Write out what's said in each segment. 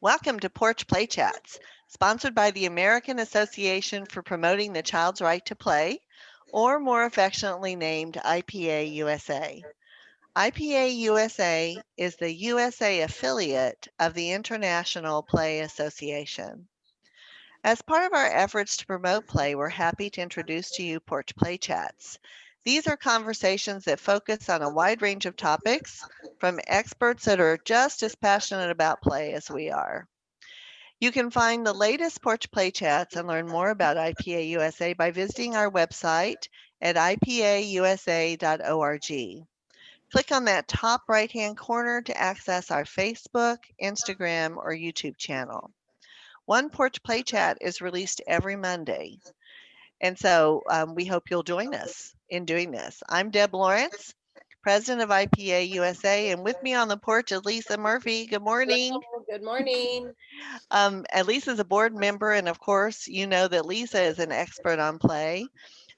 Welcome to Porch Play Chats, sponsored by the American Association for Promoting the Child's Right to Play, or more affectionately named IPA-USA. IPA-USA is the USA affiliate of the International Play Association. As part of our efforts to promote play, we're happy to introduce to you Porch Play Chats. These are conversations that focus on a wide range of topics from experts that are just as passionate about play as we are. You can find the latest Porch Play Chats and learn more about IPA USA by visiting our website at ipausa.org. Click on that top right-hand corner to access our Facebook, Instagram, or YouTube channel. One Porch Play Chat is released every Monday, and so we hope you'll join us in doing this. I'm Deb Lawrence, president of IPA USA, and with me on the porch is Lisa Murphy. Good morning. Hello, good morning. And Lisa's a board member, and of course, you know that Lisa is an expert on play.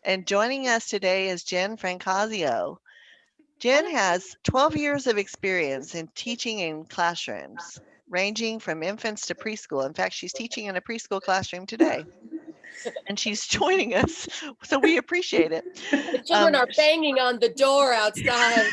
And joining us today is Jen Francazio. Jen has 12 years of experience in teaching in classrooms, ranging from infants to preschool. In fact, she's teaching in a preschool classroom today, and she's joining us, so we appreciate it. The children are banging on the door outside.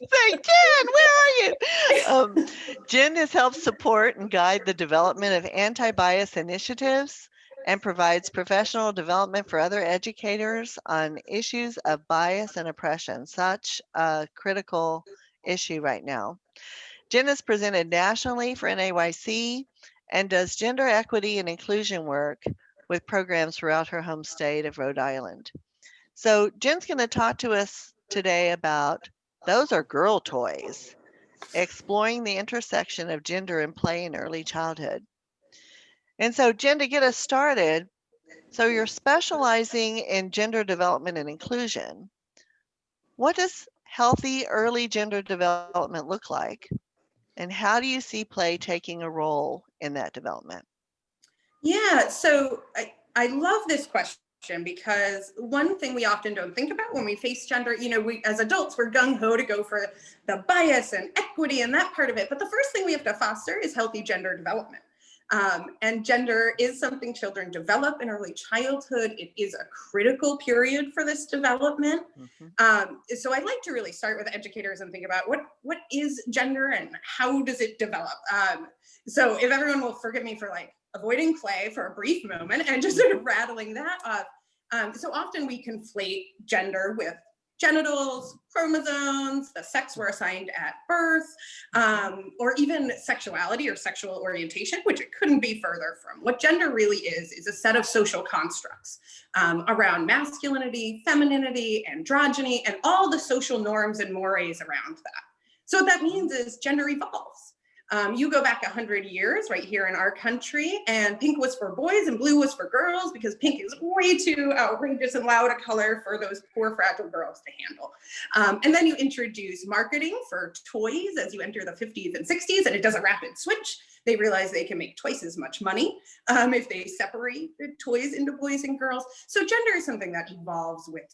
Say, Jen, where are you? Jen has helped support and guide the development of anti-bias initiatives and provides professional development for other educators on issues of bias and oppression, such a critical issue right now. Jen is presented nationally for NAEYC and does gender equity and inclusion work with programs throughout her home state of Rhode Island. So Jen's going to talk to us today about those are girl toys, exploring the intersection of gender and play in early childhood. And so, Jen, to get us started, so you're specializing in gender development and inclusion. What does healthy early gender development look like? And how do you see play taking a role in that development? Yeah, so I love this question because one thing we often don't think about when we face gender, we as adults, we're gung-ho to go for the bias and equity and that part of it. But the first thing we have to foster is healthy gender development. And gender is something children develop in early childhood. It is a critical period for this development. So I'd like to really start with educators and think about what is gender and how does it develop? So if everyone will forgive me for avoiding play for a brief moment and just sort of rattling that off. So often we conflate gender with genitals, chromosomes, the sex we're assigned at birth, or even sexuality or sexual orientation, which it couldn't be further from. What gender really is a set of social constructs around masculinity, femininity, androgyny, and all the social norms and mores around that. So what that means is gender evolves. You go back 100 years right here in our country, and pink was for boys and blue was for girls because pink is way too outrageous and loud a color for those poor, fragile girls to handle. And then you introduce marketing for toys as you enter the 50s and 60s, and it does a rapid switch. They realize they can make twice as much money if they separate the toys into boys and girls. So gender is something that evolves with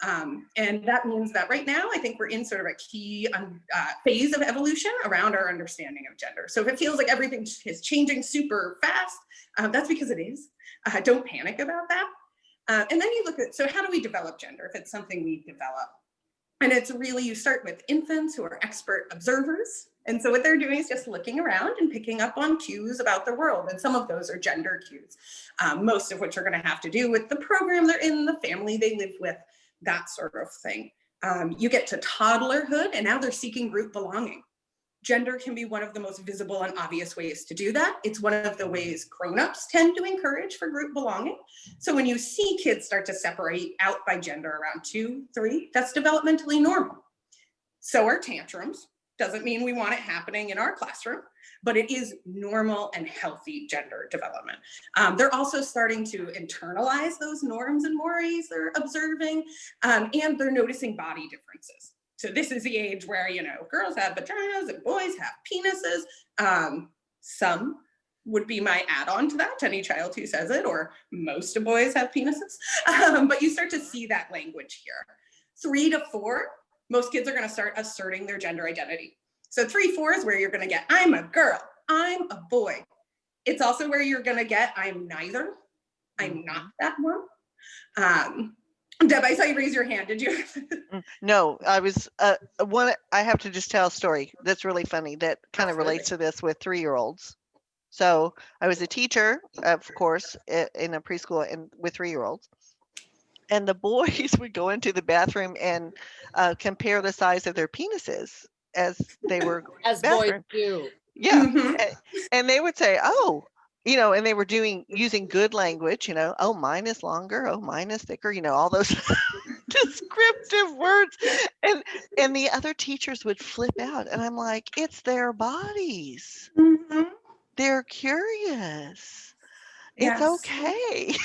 time. And that means that right now, I think we're in sort of a key phase of evolution around our understanding of gender. So if it feels like everything is changing super fast, that's because it is. Don't panic about that. And then you look at, so how do we develop gender if it's something we develop? And it's really, you start with infants who are expert observers. And so what they're doing is just looking around and picking up on cues about the world. And some of those are gender cues, most of which are going to have to do with the program they're in, the family they live with, that sort of thing. You get to toddlerhood, and now they're seeking group belonging. Gender can be one of the most visible and obvious ways to do that. It's one of the ways grown-ups tend to encourage for group belonging. So when you see kids start to separate out by gender around 2, 3, that's developmentally normal. So are tantrums. Doesn't mean we want it happening in our classroom, but it is normal and healthy gender development. They're also starting to internalize those norms and mores they're observing, and they're noticing body differences. So this is the age where, girls have vaginas and boys have penises. Some would be my add-on to that, any child who says it, or most boys have penises. But you start to see that language here. 3 to 4, most kids are going to start asserting their gender identity. So 3, 4 is where you're going to get, I'm a girl. I'm a boy. It's also where you're going to get, I'm neither. I'm not that one. Deb, I saw you raise your hand. Did you? No, I was I have to just tell a story that's really funny that kind of relates to this with 3-year-olds. So I was a teacher, of course, in a preschool and with 3-year-olds. And the boys would go into the bathroom and compare the size of their penises as they were As boys bathroom. do. Yeah. Mhm. And they would say, oh, and they were using good language, oh, mine is longer, oh, mine is thicker, all those descriptive words. And the other teachers would flip out. And I'm like, it's their bodies. Mhm. They're curious. It's Yes. okay.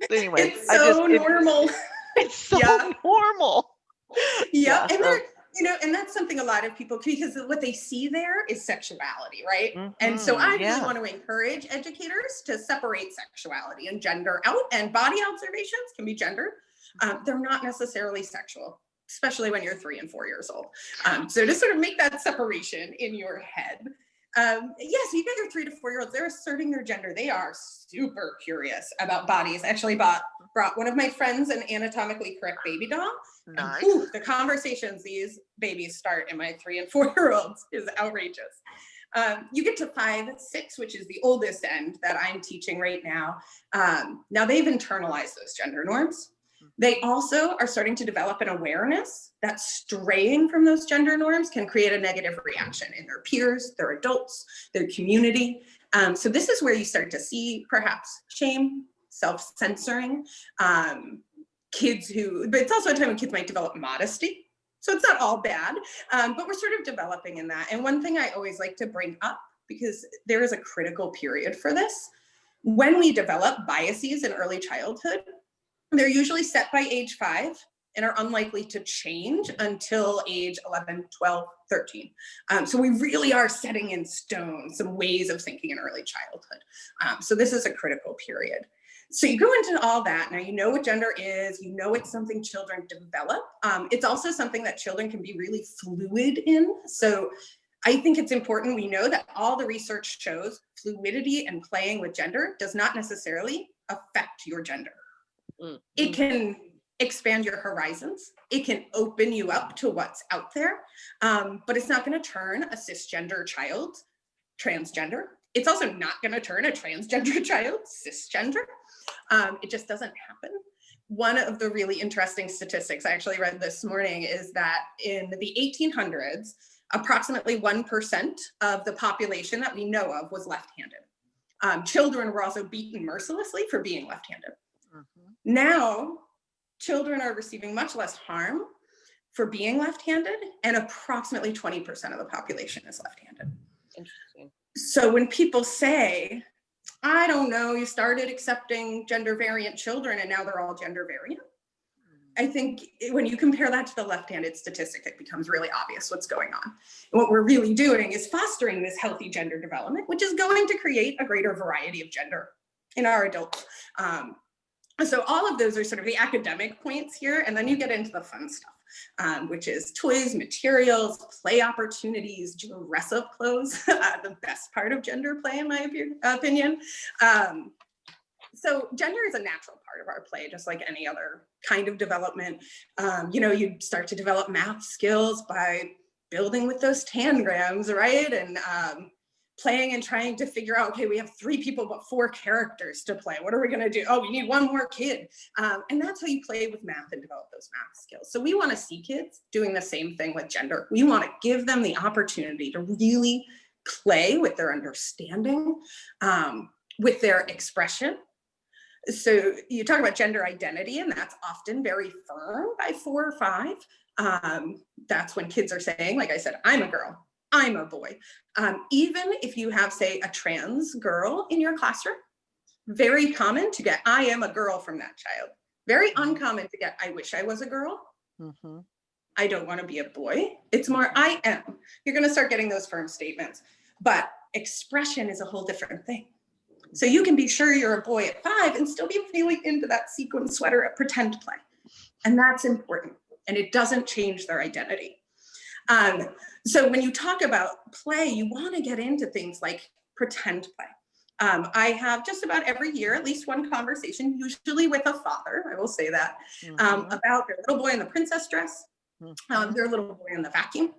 Anyway, It's so normal. it's so Yeah. normal. Yeah. And so- they're, and that's something a lot of people, because what they see there is sexuality, right? And so I really yeah. want to encourage educators to separate sexuality and gender out, and body observations can be gender. They're not necessarily sexual, especially when you're 3 and 4 years old. So to sort of make that separation in your head. Yes, you get your 3 to 4 year olds, they're asserting their gender. They are super curious about bodies. Actually brought one of my friends an anatomically correct baby doll. Nice. And, the conversations these babies start in my 3 and 4 year olds is outrageous. You get to 5, 6, which is the oldest end that I'm teaching right now. Now they've internalized those gender norms. They also are starting to develop an awareness that straying from those gender norms can create a negative reaction in their peers, their adults, their community. So this is where you start to see perhaps shame, self-censoring, kids but it's also a time when kids might develop modesty. So it's not all bad, but we're sort of developing in that. And one thing I always like to bring up, because there is a critical period for this, when we develop biases in early childhood, they're usually set by age 5 and are unlikely to change until age 11, 12, 13. So we really are setting in stone some ways of thinking in early childhood. So this is a critical period. So you go into all that. Now you know what gender is, it's something children develop. It's also something that children can be really fluid in. So I think it's important we know that all the research shows fluidity and playing with gender does not necessarily affect your gender. It can expand your horizons. It can open you up to what's out there, but it's not going to turn a cisgender child transgender. It's also not going to turn a transgender child cisgender. It just doesn't happen. One of the really interesting statistics I actually read this morning is that in the 1800s, approximately 1% of the population that we know of was left-handed. Children were also beaten mercilessly for being left-handed. Now, children are receiving much less harm for being left-handed, and approximately 20% of the population is left-handed. Interesting. So when people say, I don't know, you started accepting gender variant children and now they're all gender variant, I think when you compare that to the left-handed statistic, it becomes really obvious what's going on. And what we're really doing is fostering this healthy gender development, which is going to create a greater variety of gender in our adults. So all of those are sort of the academic points here, and then you get into the fun stuff, which is toys, materials, play opportunities, dress-up clothes, the best part of gender play, in my opinion. So gender is a natural part of our play, just like any other kind of development. You start to develop math skills by building with those tangrams, right? And playing and trying to figure out, okay, we have 3 people, but 4 characters to play. What are we gonna do? Oh, we need 1 more kid. And that's how you play with math and develop those math skills. So we wanna see kids doing the same thing with gender. We wanna give them the opportunity to really play with their understanding, with their expression. So you talk about gender identity, and that's often very firm by 4 or 5. That's when kids are saying, like I said, I'm a girl, I'm a boy. Even if you have, say, a trans girl in your classroom, very common to get, I am a girl from that child. Very uncommon to get, I wish I was a girl. I don't want to be a boy. It's more, I am. You're going to start getting those firm statements. But expression is a whole different thing. So you can be sure you're a boy at 5 and still be feeling into that sequin sweater at pretend play. And that's important. And it doesn't change their identity. So when you talk about play, you want to get into things like pretend play. I have just about every year at least one conversation, usually with a father, I will say that, about their little boy in the princess dress, their little boy in the vacuum,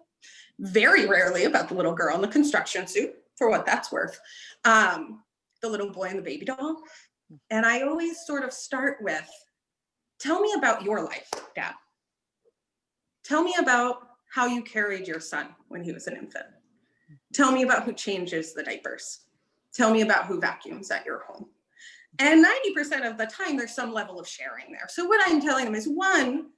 very rarely about the little girl in the construction suit, for what that's worth, the little boy in the baby doll. And I always sort of start with, tell me about your life, Dad. Tell me about how you carried your son when he was an infant. Tell me about who changes the diapers. Tell me about who vacuums at your home. And 90% of the time, there's some level of sharing there. So what I'm telling them is, one,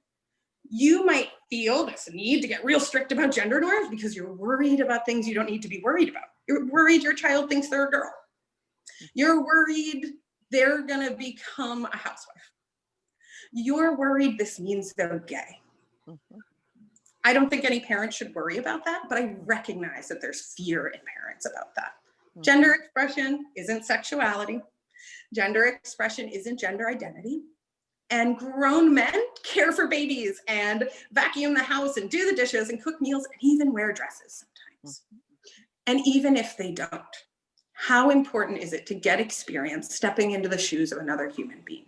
you might feel this need to get real strict about gender norms because you're worried about things you don't need to be worried about. You're worried your child thinks they're a girl. You're worried they're gonna become a housewife. You're worried this means they're gay. I don't think any parent should worry about that, but I recognize that there's fear in parents about that. Gender expression isn't sexuality. Gender expression isn't gender identity. And grown men care for babies and vacuum the house and do the dishes and cook meals and even wear dresses sometimes. And even if they don't, how important is it to get experience stepping into the shoes of another human being?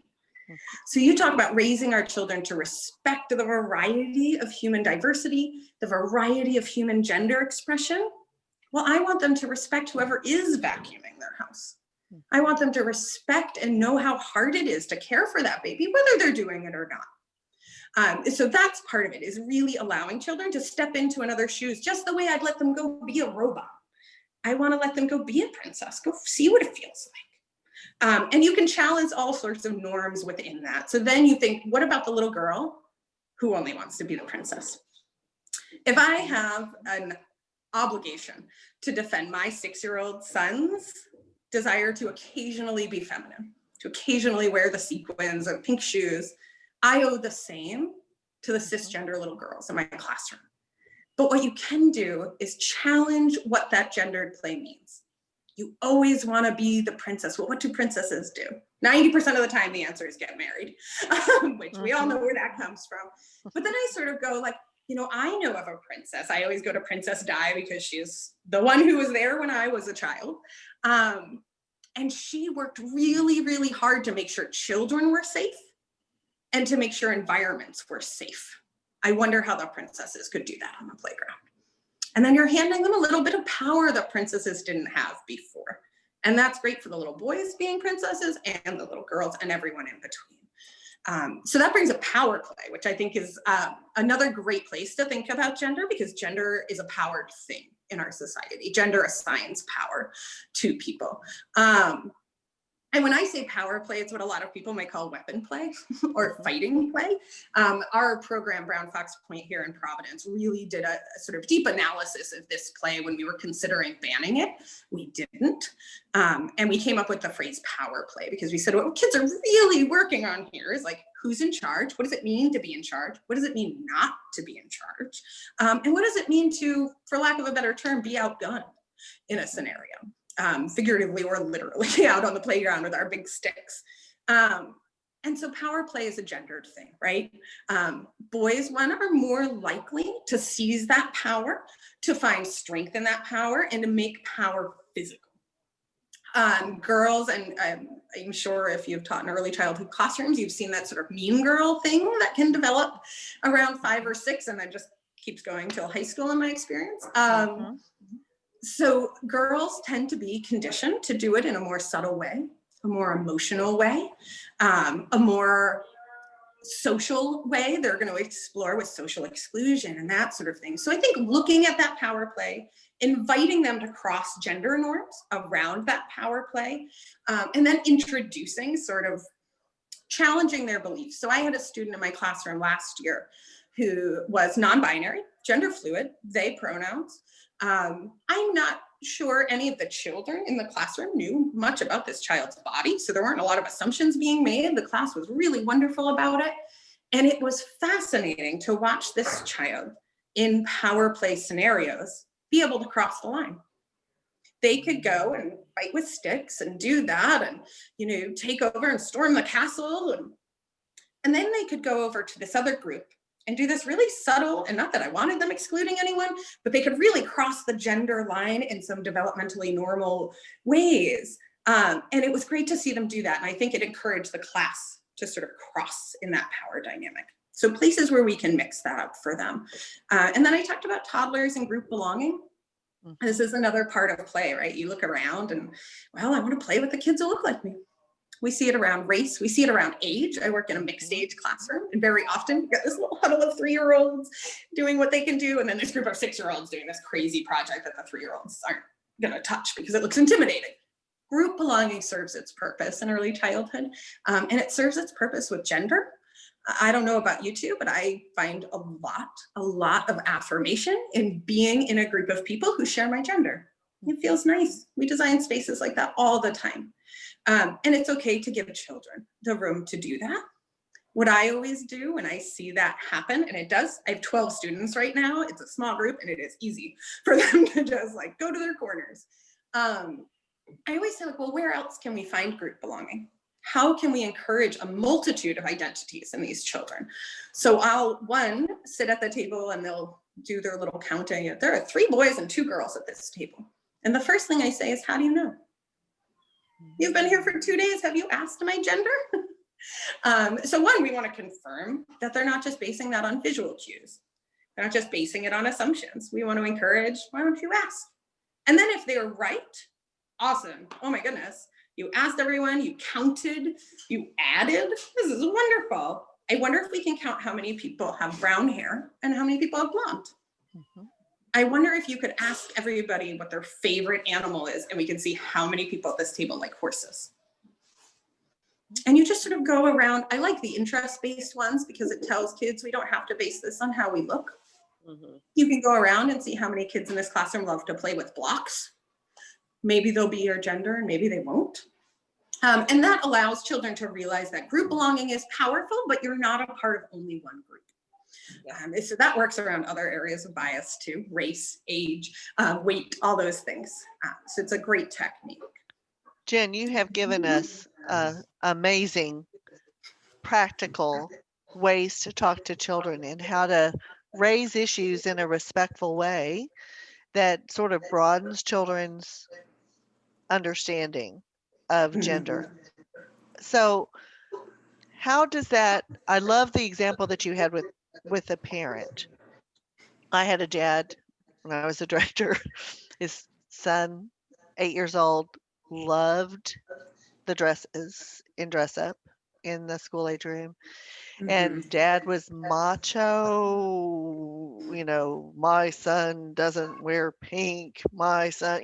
So you talk about raising our children to respect the variety of human diversity, the variety of human gender expression. Well, I want them to respect whoever is vacuuming their house. I want them to respect and know how hard it is to care for that baby, whether they're doing it or not. So that's part of it, is really allowing children to step into another's shoes, just the way I'd let them go be a robot. I want to let them go be a princess, go see what it feels like. And you can challenge all sorts of norms within that. So then you think, what about the little girl who only wants to be the princess? If I have an obligation to defend my 6-year-old son's desire to occasionally be feminine, to occasionally wear the sequins and pink shoes, I owe the same to the cisgender little girls in my classroom. But what you can do is challenge what that gendered play means. You always want to be the princess. Well, what do princesses do? 90% of the time, the answer is get married, which we all know where that comes from. But then I sort of go like, you know, I know of a princess. I always go to Princess Di because she's the one who was there when I was a child. And she worked really, really hard to make sure children were safe and to make sure environments were safe. I wonder how the princesses could do that on the playground. And then you're handing them a little bit of power that princesses didn't have before. And that's great for the little boys being princesses and the little girls and everyone in between. So that brings a power play, which I think is another great place to think about gender, because gender is a powered thing in our society. Gender assigns power to people. And when I say power play, it's what a lot of people might call weapon play or fighting play. Our program, Brown Fox Point here in Providence, really did a sort of deep analysis of this play when we were considering banning it. We didn't. And we came up with the phrase power play because we said what kids are really working on here is like, who's in charge? What does it mean to be in charge? What does it mean not to be in charge? And what does it mean to, for lack of a better term, be outgunned in a scenario? Figuratively or literally out on the playground with our big sticks. And so power play is a gendered thing, right? Boys, one, are more likely to seize that power, to find strength in that power, and to make power physical. Girls, and I'm sure if you've taught in early childhood classrooms, you've seen that sort of mean girl thing that can develop around 5 or 6 and then just keeps going till high school in my experience. So girls tend to be conditioned to do it in a more subtle way, a more emotional way, a more social way. They're going to explore with social exclusion and that sort of thing. So I think looking at that power play, inviting them to cross gender norms around that power play, and then introducing sort of challenging their beliefs. So I had a student in my classroom last year who was non-binary, gender fluid, they pronouns. I'm not sure any of the children in the classroom knew much about this child's body, so there weren't a lot of assumptions being made. The class was really wonderful about it. And it was fascinating to watch this child in power play scenarios be able to cross the line. They could go and fight with sticks and do that and, you know, take over and storm the castle. And then they could go over to this other group and do this really subtle, and not that I wanted them excluding anyone, but they could really cross the gender line in some developmentally normal ways. And it was great to see them do that. And I think it encouraged the class to sort of cross in that power dynamic. So places where we can mix that up for them. And then I talked about toddlers and group belonging. This is another part of play, right? You look around and, well, I want to play with the kids who look like me. We see it around race. We see it around age. I work in a mixed age classroom, and very often you get this little huddle of 3-year-olds doing what they can do, and then this group of 6-year-olds doing this crazy project that the 3-year-olds aren't going to touch because it looks intimidating. Group belonging serves its purpose in early childhood, and it serves its purpose with gender. I don't know about you two, but I find a lot of affirmation in being in a group of people who share my gender. It feels nice. We design spaces like that all the time. And it's okay to give children the room to do that. What I always do when I see that happen, and it does, I have 12 students right now. It's a small group, and it is easy for them to just like go to their corners. I always say, like, well, where else can we find group belonging? How can we encourage a multitude of identities in these children? So I'll, sit at the table and they'll do their little counting. There are 3 boys and 2 girls at this table. And the first thing I say is, how do you know? You've been here for 2 days. Have you asked my gender? So we want to confirm that they're not just basing that on visual cues. They're not just basing it on assumptions. We want to encourage, why don't you ask? And then if they're right, awesome. Oh my goodness. You asked everyone, you counted, you added. This is wonderful. I wonder if we can count how many people have brown hair and how many people have blonde. Mm-hmm. I wonder if you could ask everybody what their favorite animal is, and we can see how many people at this table like horses. And you just sort of go around. I like the interest-based ones because it tells kids we don't have to base this on how we look. Mm-hmm. You can go around and see how many kids in this classroom love to play with blocks. Maybe they'll be your gender and maybe they won't. And that allows children to realize that group belonging is powerful, but you're not a part of only one group. So that works around other areas of bias too, race, age, weight, all those things. So it's a great technique. Jen, you have given us amazing practical ways to talk to children and how to raise issues in a respectful way that sort of broadens children's understanding of gender. So how does that, I love the example that you had with a parent. I had a dad when I was a director. His son, 8 years old, loved the dresses in dress up in the school age room. And dad was macho, my son doesn't wear pink, my son,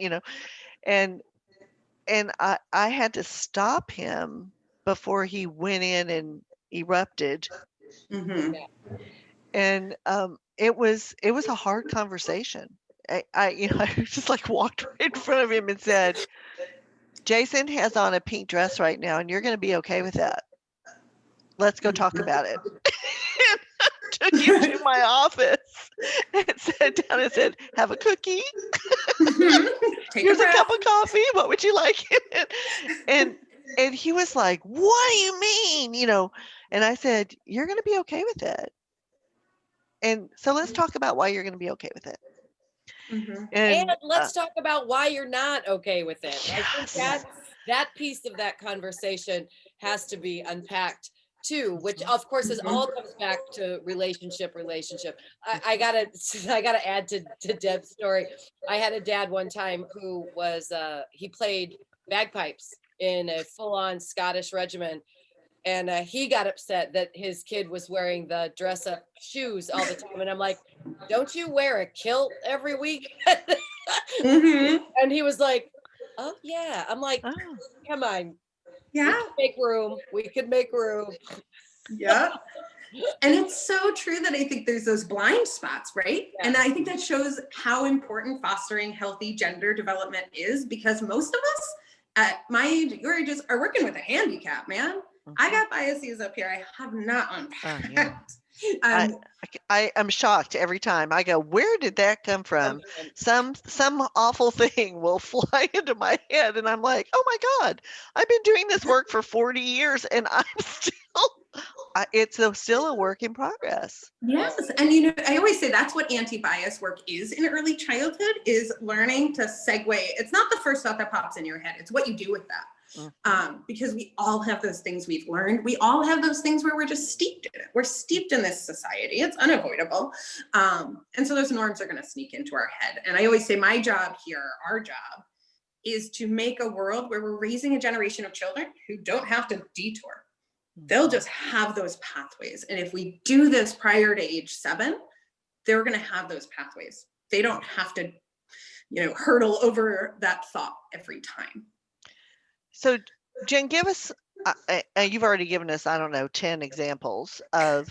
and I had to stop him before he went in and erupted. Mm-hmm. And it was a hard conversation. I just like walked right in front of him and said, Jason has on a pink dress right now, and you're going to be okay with that. Let's go talk about it. And I took him to my office and sat down and said, have a cookie. Here's a cup of coffee. What would you like? And he was like, what do you mean? And I said, you're going to be okay with it. And so let's talk about why you're going to be okay with it. Mm-hmm. And let's talk about why you're not okay with it. Yes. I think that piece of that conversation has to be unpacked too, which of course all comes back to relationship. I gotta add to Deb's story. I had a dad one time who was he played bagpipes in a full-on Scottish regiment. And he got upset that his kid was wearing the dress-up shoes all the time. And I'm like, don't you wear a kilt every week? And he was like, oh, yeah. I'm like, come on. Yeah. We could make room. Yeah. And it's so true that I think there's those blind spots, right? Yeah. And I think that shows how important fostering healthy gender development is, because most of us at my age, your ages, are working with a handicap, man. I got biases up here. I have not unpacked. I am shocked every time. I go, where did that come from? Some awful thing will fly into my head, and I'm like, oh my God, I've been doing this work for 40 years, and I'm still it's still a work in progress. Yes. And I always say that's what anti-bias work is in early childhood, is learning to segue. It's not the first thought that pops in your head. It's what you do with that. Because we all have those things we've learned. We all have those things where we're just steeped in it. We're steeped in this society. It's unavoidable. And so those norms are going to sneak into our head. And I always say my job here, our job, is to make a world where we're raising a generation of children who don't have to detour. They'll just have those pathways. And if we do this prior to age 7, they're going to have those pathways. They don't have to, hurdle over that thought every time. So, Jen, give us, you've already given us, 10 examples of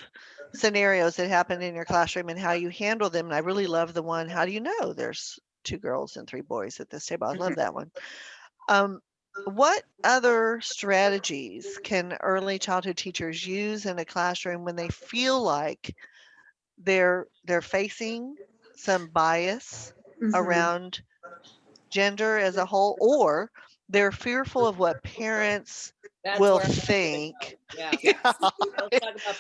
scenarios that happen in your classroom and how you handle them. And I really love the one, how do you know there's 2 girls and 3 boys at this table? I love that one. What other strategies can early childhood teachers use in a classroom when they feel like they're facing some bias around gender as a whole, or they're fearful of what parents will think? Yeah. Let's talk about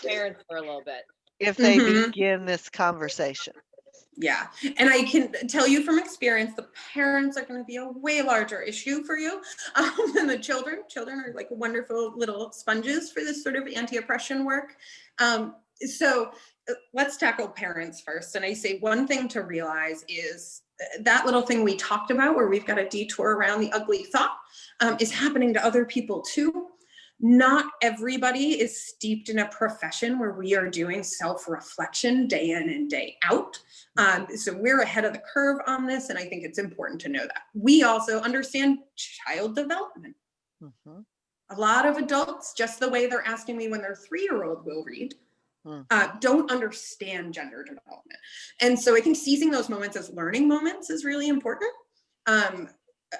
parents for a little bit. If they begin this conversation. Yeah. And I can tell you from experience, the parents are going to be a way larger issue for you than the children. Children are like wonderful little sponges for this sort of anti-oppression work. So let's tackle parents first. And I say one thing to realize is that little thing we talked about where we've got a detour around the ugly thought is happening to other people too. Not everybody is steeped in a profession where we are doing self-reflection day in and day out. So we're ahead of the curve on this, and I think it's important to know that. We also understand child development. A lot of adults, just the way they're asking me when their 3-year-old will read, don't understand gender development. And so I think seizing those moments as learning moments is really important.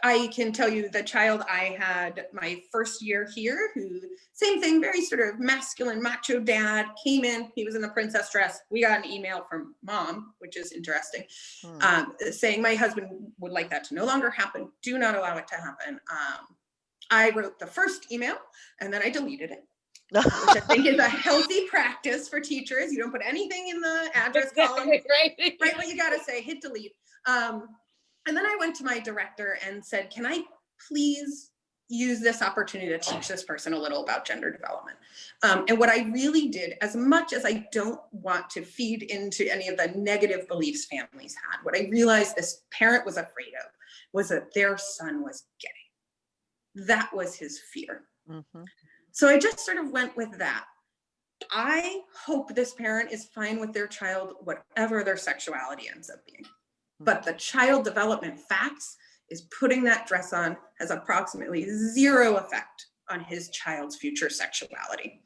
I can tell you the child I had my first year here, who, same thing, very sort of masculine, macho dad, came in, he was in the princess dress. We got an email from mom, which is interesting, saying my husband would like that to no longer happen. Do not allow it to happen. I wrote the first email and then I deleted it, which I think is a healthy practice for teachers. You don't put anything in the address column. Right what you got to say, hit delete. And then I went to my director and said, can I please use this opportunity to teach this person a little about gender development? And what I really did, as much as I don't want to feed into any of the negative beliefs families had, what I realized this parent was afraid of was that their son was gay. That was his fear. So I just sort of went with that. I hope this parent is fine with their child, whatever their sexuality ends up being. But the child development facts is putting that dress on has approximately 0 effect on his child's future sexuality.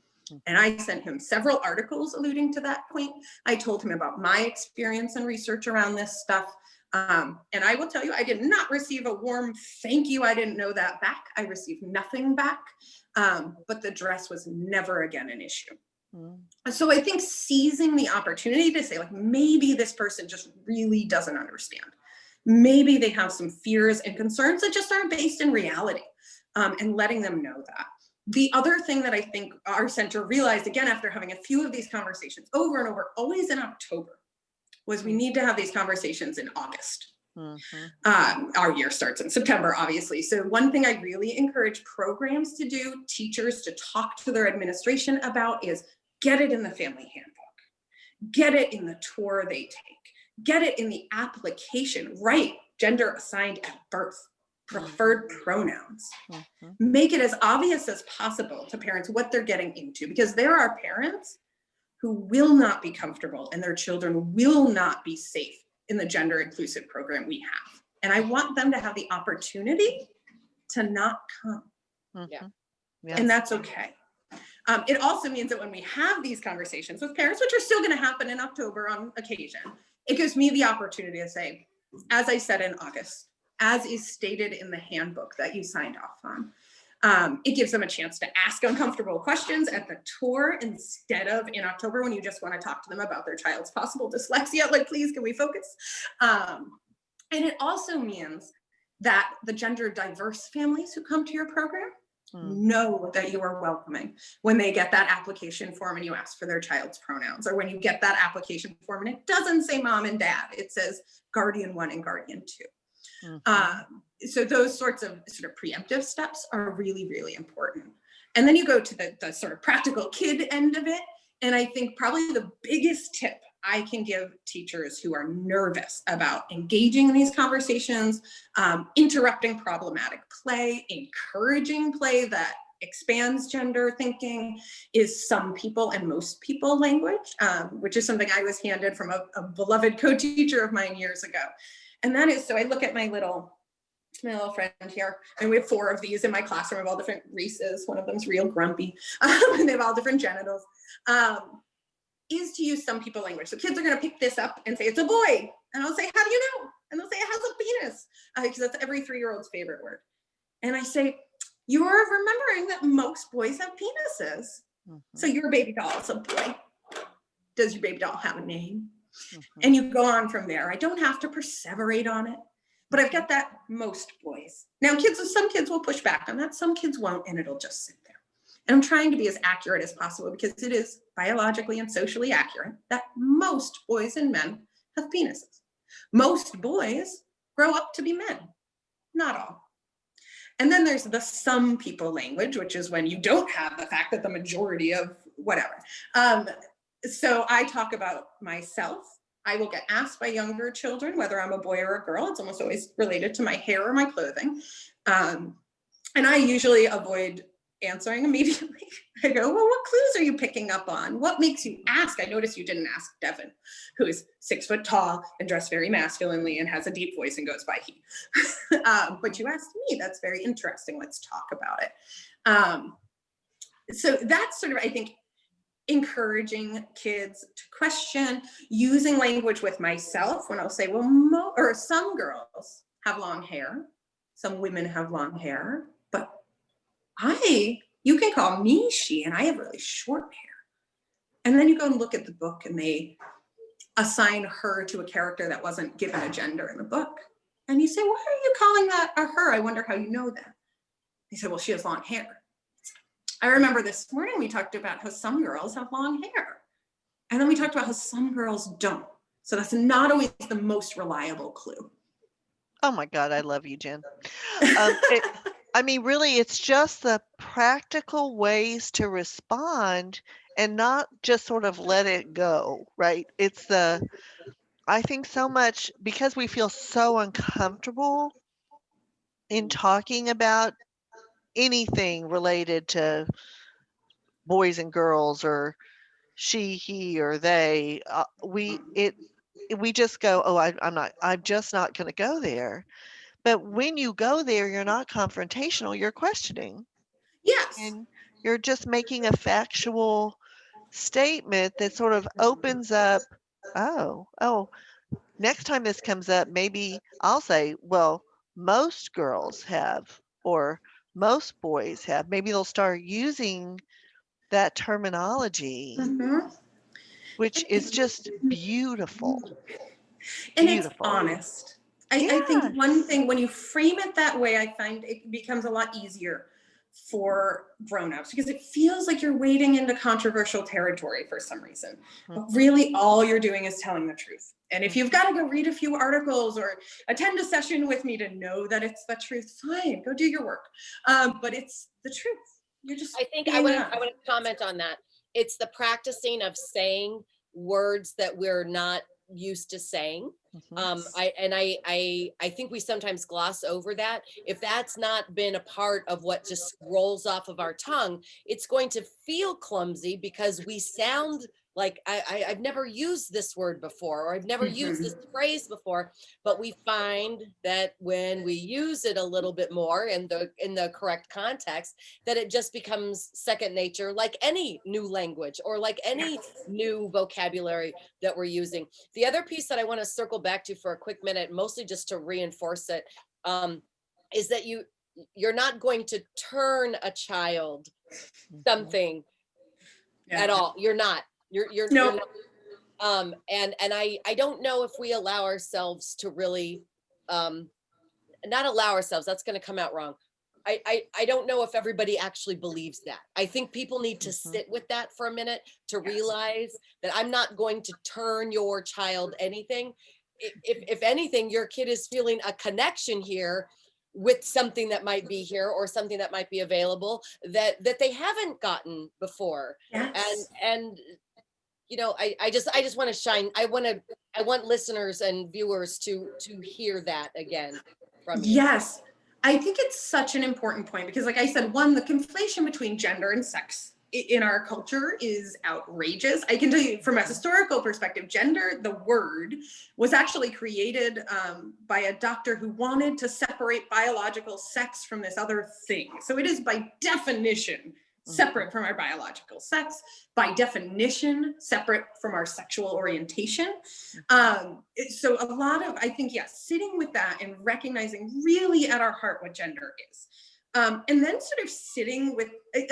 And I sent him several articles alluding to that point. I told him about my experience and research around this stuff. And I will tell you, I did not receive a warm thank you. I didn't know that back. I received nothing back. But the dress was never again an issue. So I think seizing the opportunity to say, like, maybe this person just really doesn't understand. Maybe they have some fears and concerns that just aren't based in reality, and letting them know that. The other thing that I think our center realized, again, after having a few of these conversations over and over, always in October, was we need to have these conversations in August. Our year starts in September, obviously. So one thing I really encourage programs to do, teachers to talk to their administration about, is get it in the family handbook, get it in the tour they take, get it in the application, right? Gender assigned at birth, preferred pronouns. Make it as obvious as possible to parents what they're getting into, because there are parents who will not be comfortable and their children will not be safe in the gender inclusive program we have. And I want them to have the opportunity to not come. And that's okay. It also means that when we have these conversations with parents, which are still going to happen in October on occasion, it gives me the opportunity to say, as I said in August, as is stated in the handbook that you signed off on, it gives them a chance to ask uncomfortable questions at the tour instead of in October when you just want to talk to them about their child's possible dyslexia. Like, please, can we focus? And it also means that the gender diverse families who come to your program Know that you are welcoming when they get that application form and you ask for their child's pronouns, or when you get that application form and it doesn't say mom and dad, it says guardian 1 and guardian 2. So those sorts of preemptive steps are really, really important. And then you go to the sort of practical kid end of it. And I think probably the biggest tip I can give teachers who are nervous about engaging in these conversations, interrupting problematic play, encouraging play that expands gender thinking, is some people and most people language, which is something I was handed from a beloved co-teacher of mine years ago. And that is, so I look at my little friend here, and we have 4 of these in my classroom of all different races. One of them's real grumpy, and they have all different genitals. Is to use some people language. So kids are going to pick this up and say it's a boy, and I'll say, how do you know? And they'll say it has a penis, because that's every 3-year-old's favorite word. And I say, you are remembering that most boys have penises. So your baby doll is a boy. Does your baby doll have a name? And you go on from there. I don't have to perseverate on it, but I've got that most boys. Now some kids will push back on that, some kids won't, and it'll just sit there. And I'm trying to be as accurate as possible, because it is biologically and socially accurate that most boys and men have penises. Most boys grow up to be men, not all. And then there's the some people language, which is when you don't have the fact that the majority of whatever. So I talk about myself. I will get asked by younger children whether I'm a boy or a girl. It's almost always related to my hair or my clothing. And I usually avoid answering immediately. I go, well, what clues are you picking up on? What makes you ask? I noticed you didn't ask Devin, who is 6 foot tall and dressed very masculinely and has a deep voice and goes by he. But you asked me. That's very interesting. Let's talk about it. So that's sort of, I think, encouraging kids to question, using language with myself when I'll say, well, or some girls have long hair, some women have long hair, but you can call me she, and I have really short hair. And then you go and look at the book and they assign her to a character that wasn't given a gender in the book. And you say, why are you calling that a her? I wonder how you know that. They say, well, she has long hair. I remember this morning we talked about how some girls have long hair. And then we talked about how some girls don't. So that's not always the most reliable clue. Oh my God, I love you, Jen. Really, it's just the practical ways to respond and not just sort of let it go, right? I think so much because we feel so uncomfortable in talking about anything related to boys and girls or she, he, or they. We just go, oh, I'm just not going to go there. But when you go there, you're not confrontational, you're questioning. Yes. And you're just making a factual statement that sort of opens up, oh, next time this comes up, maybe I'll say, well, most girls have, or most boys have. Maybe they'll start using that terminology, which is just beautiful. And it's honest. I think one thing, when you frame it that way, I find it becomes a lot easier for grown-ups, because it feels like you're wading into controversial territory for some reason. But really all you're doing is telling the truth. And if you've got to go read a few articles or attend a session with me to know that it's the truth, fine, go do your work. But it's the truth. You're just, I think I want to comment on that. It's the practicing of saying words that we're not used to saying. I think we sometimes gloss over that. If that's not been a part of what just rolls off of our tongue, it's going to feel clumsy because we sound like I've never used this word before, or I've never used this phrase before. But we find that when we use it a little bit more in the correct context, that it just becomes second nature, like any new language or like any new vocabulary that we're using. The other piece that I want to circle back to for a quick minute, mostly just to reinforce it, is that you're not going to turn a child something at all. You're not. You're not. And I don't know if we allow ourselves to really not allow ourselves, that's going to come out wrong. I don't know if everybody actually believes that. I think people need to sit with that for a minute to realize that I'm not going to turn your child anything. If anything, your kid is feeling a connection here with something that might be here or something that might be available that they haven't gotten before. Yes. And you know, I just want to shine. I want listeners and viewers to hear that again from you. Yes. I think it's such an important point because, like I said, one, the conflation between gender and sex in our culture is outrageous. I can tell you from a historical perspective, gender, the word, was actually created by a doctor who wanted to separate biological sex from this other thing. So it is by definition separate from our biological sex, by definition separate from our sexual orientation. So a lot of, I think, yes, sitting with that and recognizing really at our heart what gender is. And then sort of sitting with,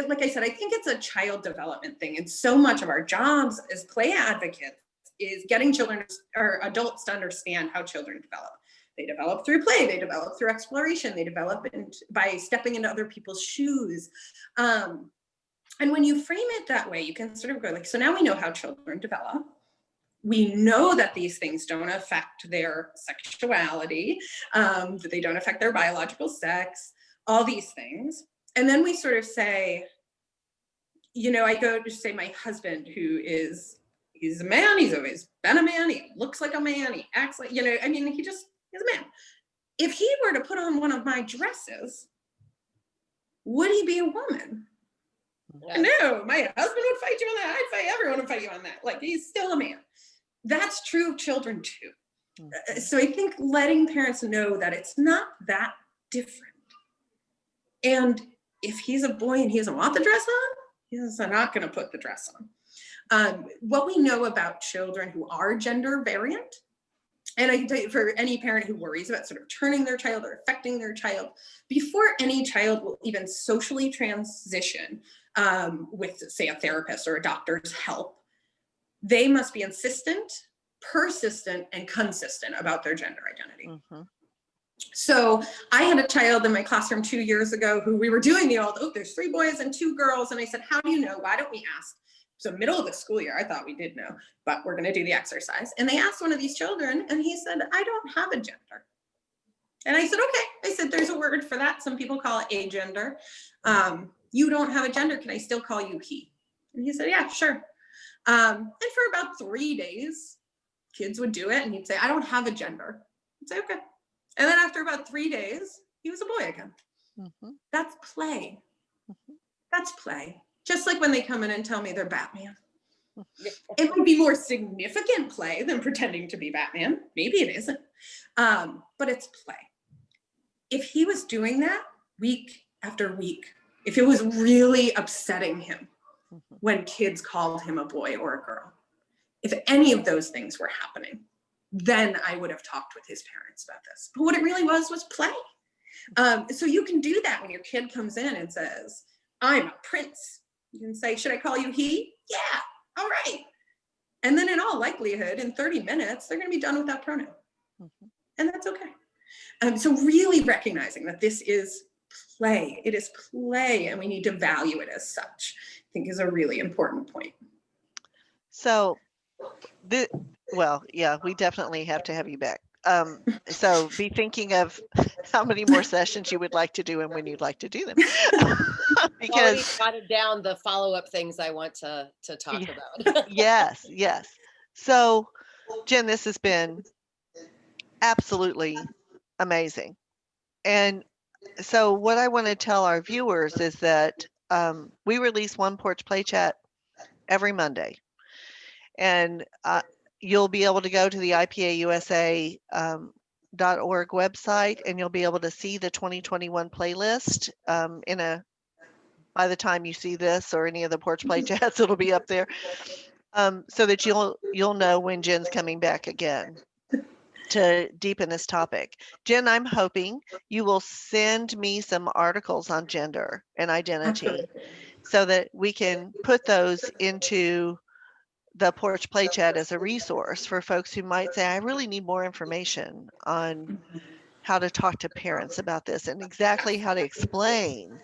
like I said, I think it's a child development thing. And so much of our jobs as play advocates is getting children or adults to understand how children develop. They develop through play, they develop through exploration, they develop by stepping into other people's shoes. And when you frame it that way, you can sort of go like, so now we know how children develop. We know that these things don't affect their sexuality, that they don't affect their biological sex, all these things. And then we sort of say, you know, I go to say my husband, he's a man, he's always been a man, he looks like a man, he acts like, you know, I mean, he's a man. If he were to put on one of my dresses, would he be a woman? Yeah. No, my husband would fight you on that. I'd fight, everyone would fight you on that. Like, he's still a man. That's true of children too. So I think letting parents know that it's not that different. And if he's a boy and he doesn't want the dress on, he's not going to put the dress on. What we know about children who are gender variant, and I can tell you for any parent who worries about sort of turning their child or affecting their child, before any child will even socially transition with, say, a therapist or a doctor's help, they must be insistent, persistent, and consistent about their gender identity. So I had a child in my classroom 2 years ago who we were doing the old, there's 3 boys and 2 girls. And I said, how do you know? Why don't we ask? So middle of the school year, I thought we did know, but we're going to do the exercise. And they asked one of these children and he said, I don't have a gender. And I said, okay. I said, there's a word for that. Some people call it agender. You don't have a gender. Can I still call you he? And he said, yeah, sure. And for about 3 days, kids would do it. And he'd say, I don't have a gender. I'd say, okay. And then after about 3 days, he was a boy again. That's play. That's play. Just like when they come in and tell me they're Batman. It would be more significant play than pretending to be Batman. Maybe it isn't. But it's play. If he was doing that week after week, if it was really upsetting him when kids called him a boy or a girl, if any of those things were happening, then I would have talked with his parents about this. But what it really was play. So you can do that when your kid comes in and says, I'm a prince. You can say, should I call you he? Yeah, all right. And then in all likelihood, in 30 minutes, they're going to be done with that pronoun. And that's okay. So really recognizing that this is play. It is play, and we need to value it as such, I think is a really important point. So, well, yeah, we definitely have to have you back. So be thinking of how many more sessions you would like to do and when you'd like to do them. Because I jotted down the follow-up things I want to talk about. Yes. So, Jen, this has been absolutely amazing. And so what I want to tell our viewers is that we release one Porch Play Chat every Monday. And you'll be able to go to the IPA-USA .org website, and you'll be able to see the 2021 playlist by the time you see this or any of the Porch Play Chats, it'll be up there, so that you'll know when Jen's coming back again to deepen this topic. Jen, I'm hoping you will send me some articles on gender and identity so that we can put those into the Porch Play Chat as a resource for folks who might say, I really need more information on how to talk to parents about this and exactly how to explain.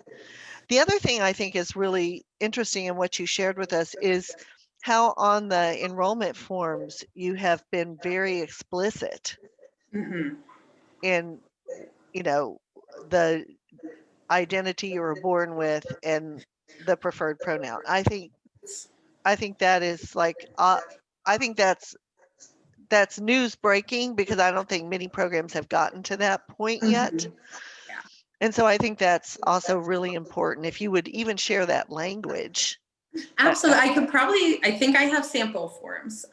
The other thing I think is really interesting in what you shared with us is how on the enrollment forms you have been very explicit Mm-hmm. in, the identity you were born with and the preferred pronoun. I think that is like I think that's news breaking because I don't think many programs have gotten to that point yet. Mm-hmm. Yeah. And so I think that's also really important if you would even share that language. Absolutely. I think I have sample forms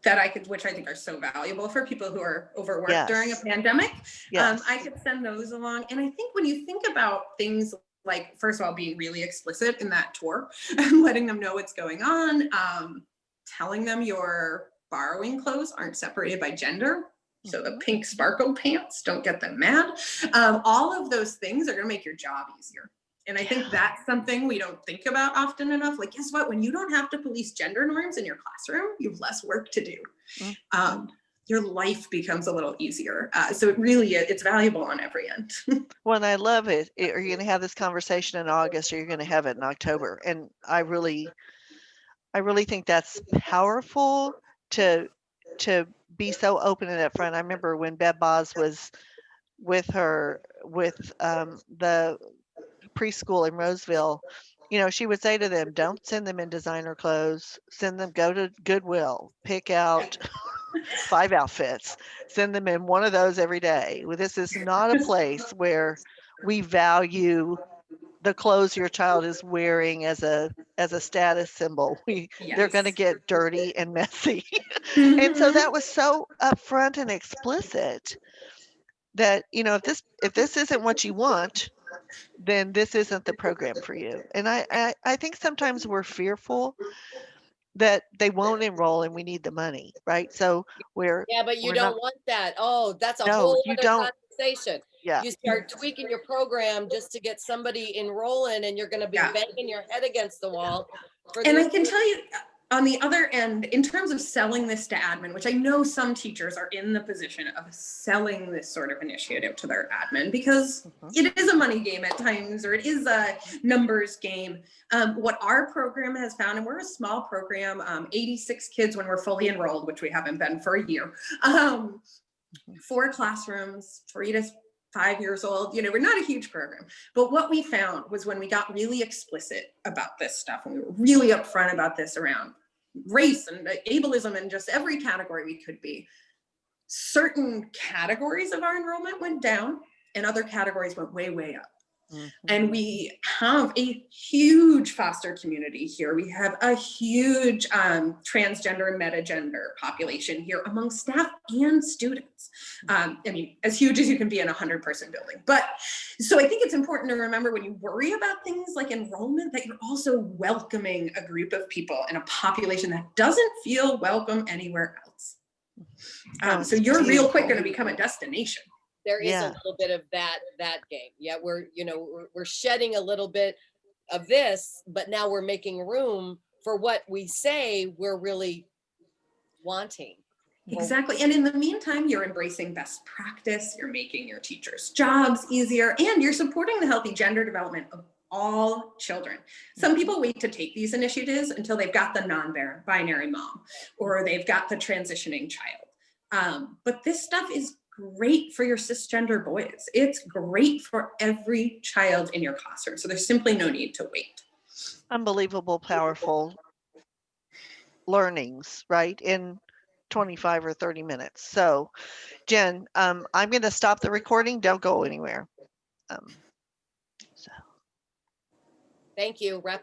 that I could, which I think are so valuable for people who are overworked during a Yes. pandemic. Yes. I could send those along. And I think when you think about things like, first of all, being really explicit in that tour and letting them know what's going on, telling them your borrowing clothes aren't separated by gender. So the pink sparkle pants, don't get them mad. All of those things are going to make your job easier. And I think that's something we don't think about often enough. Like, guess what? When you don't have to police gender norms in your classroom, you have less work to do. Your life becomes a little easier. So it's valuable on every end. Well, and I love it. Are you going to have this conversation in August or you're going to have it in October? And I really think that's powerful to be so open and upfront. I remember when Bev Boz was with the preschool in Roseville, she would say to them, don't send them in designer clothes, go to Goodwill, pick out 5 outfits, send them in one of those every day. This is not a place where we value the clothes your child is wearing as a status symbol. They're going to get dirty and messy. And so that was so upfront and explicit that, if this isn't what you want, then this isn't the program for you. And I think sometimes we're fearful that they won't enroll and we need the money, right? So but you we're don't not, want that. Oh, that's a no, whole you other don't. conversation. Yeah. You start tweaking your program just to get somebody enrolling, and you're going to be banging your head against the wall. And I can tell you, on the other end, in terms of selling this to admin, which I know some teachers are in the position of selling this sort of initiative to their admin because it is a money game at times, or it is a numbers game. What our program has found, and we're a small program, 86 kids when we're fully enrolled, which we haven't been for a year, 4 classrooms, 3 to 5 years old, we're not a huge program. But what we found was when we got really explicit about this stuff, and we were really upfront about this around race and ableism and just every category we could be, certain categories of our enrollment went down and other categories went way, way up. And we have a huge foster community here. We have a huge transgender and metagender population here among staff and students. I mean, as huge as you can be in a 100-person building. But so I think it's important to remember when you worry about things like enrollment, that you're also welcoming a group of people in a population that doesn't feel welcome anywhere else. So you're real quick going to become a destination. There is a little bit of that game. Yeah, we're shedding a little bit of this, but now we're making room for what we say we're really wanting. Exactly. And in the meantime, you're embracing best practice, you're making your teachers' jobs easier, and you're supporting the healthy gender development of all children. Some people wait to take these initiatives until they've got the non-binary mom or they've got the transitioning child. But this stuff is great for your cisgender boys. It's great for every child in your classroom. So there's simply no need to wait. Unbelievable, powerful learnings, right? In 25 or 30 minutes. So, Jen, I'm going to stop the recording. Don't go anywhere. Thank you. Wrap